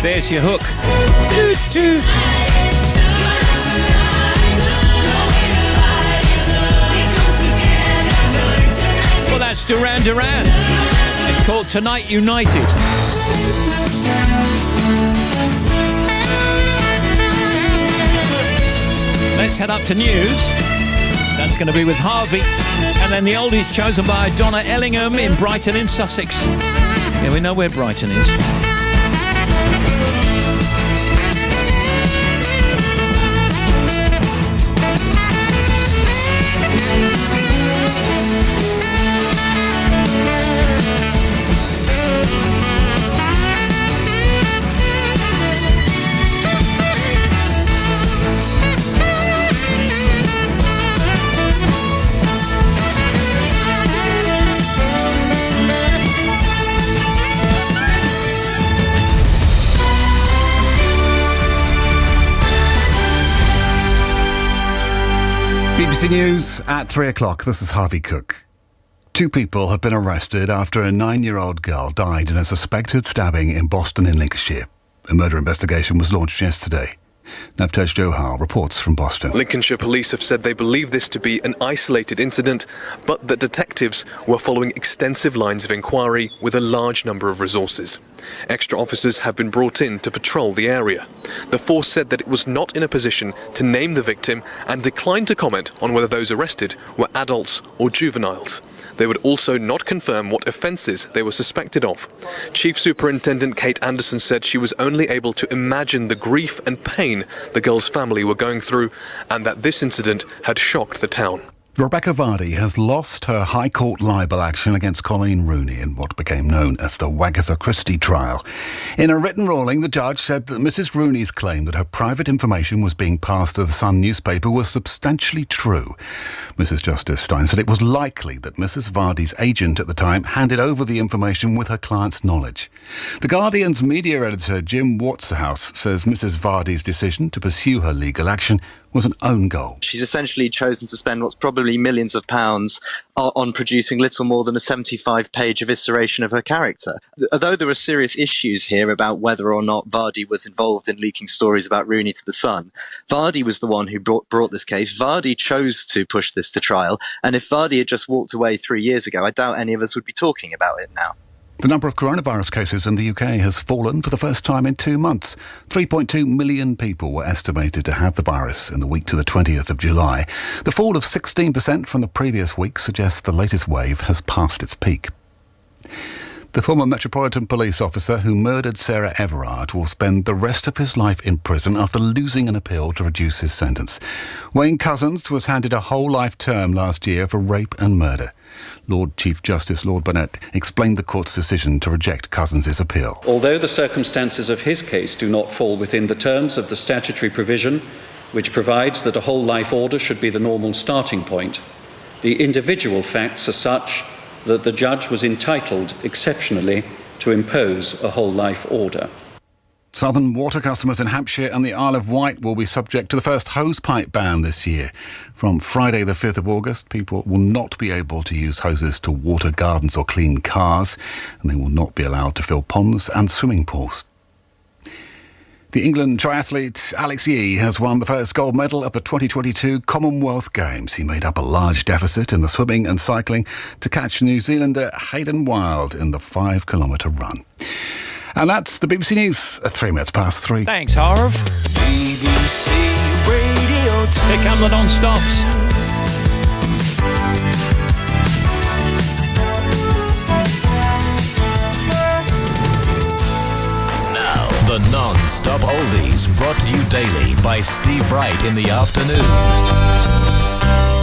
There's your hook. Toot, toot. Well, that's Duran Duran. It's called Tonight United. Let's head up to news. That's going to be with Harvey. And then the oldies chosen by Donna Ellingham in Brighton in Sussex. Yeah, we know where Brighton is. BBC News at 3 o'clock. This is Harvey Cook. 2 people have been arrested after a 9-year-old girl died in a suspected stabbing in Boston in Lincolnshire. A murder investigation was launched yesterday. Navtej Johal reports from Boston. Lincolnshire police have said they believe this to be an isolated incident, but that detectives were following extensive lines of inquiry with a large number of resources. Extra officers have been brought in to patrol the area. The force said that it was not in a position to name the victim and declined to comment on whether those arrested were adults or juveniles. They would also not confirm what offences they were suspected of. Chief Superintendent Kate Anderson said she was only able to imagine the grief and pain the girl's family were going through, and that this incident had shocked the town. Rebecca Vardy has lost her High Court libel action against Colleen Rooney in what became known as the Wagatha Christie trial. In a written ruling, the judge said that Mrs Rooney's claim that her private information was being passed to the Sun newspaper was substantially true. Mrs Justice Stein said it was likely that Mrs Vardy's agent at the time handed over the information with her client's knowledge. The Guardian's media editor Jim Waterhouse says Mrs Vardy's decision to pursue her legal action was an own goal. She's essentially chosen to spend what's probably millions of pounds on producing little more than a 75-page evisceration of her character. Although there are serious issues here about whether or not Vardy was involved in leaking stories about Rooney to the Sun, Vardy was the one who brought this case. Vardy chose to push this to trial, and if Vardy had just walked away 3 years ago, I doubt any of us would be talking about it now. The number of coronavirus cases in the UK has fallen for the first time in 2 months. 3.2 million people were estimated to have the virus in the week to the 20th of July. The fall of 16% from the previous week suggests the latest wave has passed its peak. The former Metropolitan Police officer who murdered Sarah Everard will spend the rest of his life in prison after losing an appeal to reduce his sentence. Wayne Couzens was handed a whole life term last year for rape and murder. Lord Chief Justice Lord Burnett explained the court's decision to reject Couzens' appeal. Although the circumstances of his case do not fall within the terms of the statutory provision, which provides that a whole life order should be the normal starting point, the individual facts are such that the judge was entitled, exceptionally, to impose a whole life order. Southern water customers in Hampshire and the Isle of Wight will be subject to the first hosepipe ban this year. From Friday the 5th of August, people will not be able to use hoses to water gardens or clean cars, and they will not be allowed to fill ponds and swimming pools. The England triathlete Alex Yee has won the first gold medal of the 2022 Commonwealth Games. He made up a large deficit in the swimming and cycling to catch New Zealander Hayden Wilde in the 5-kilometre run. And that's the BBC News at 3 minutes past 3. Thanks, Harv. BBC Radio 2. Here come the non-stops. The non-stop oldies brought to you daily by Steve Wright in the afternoon.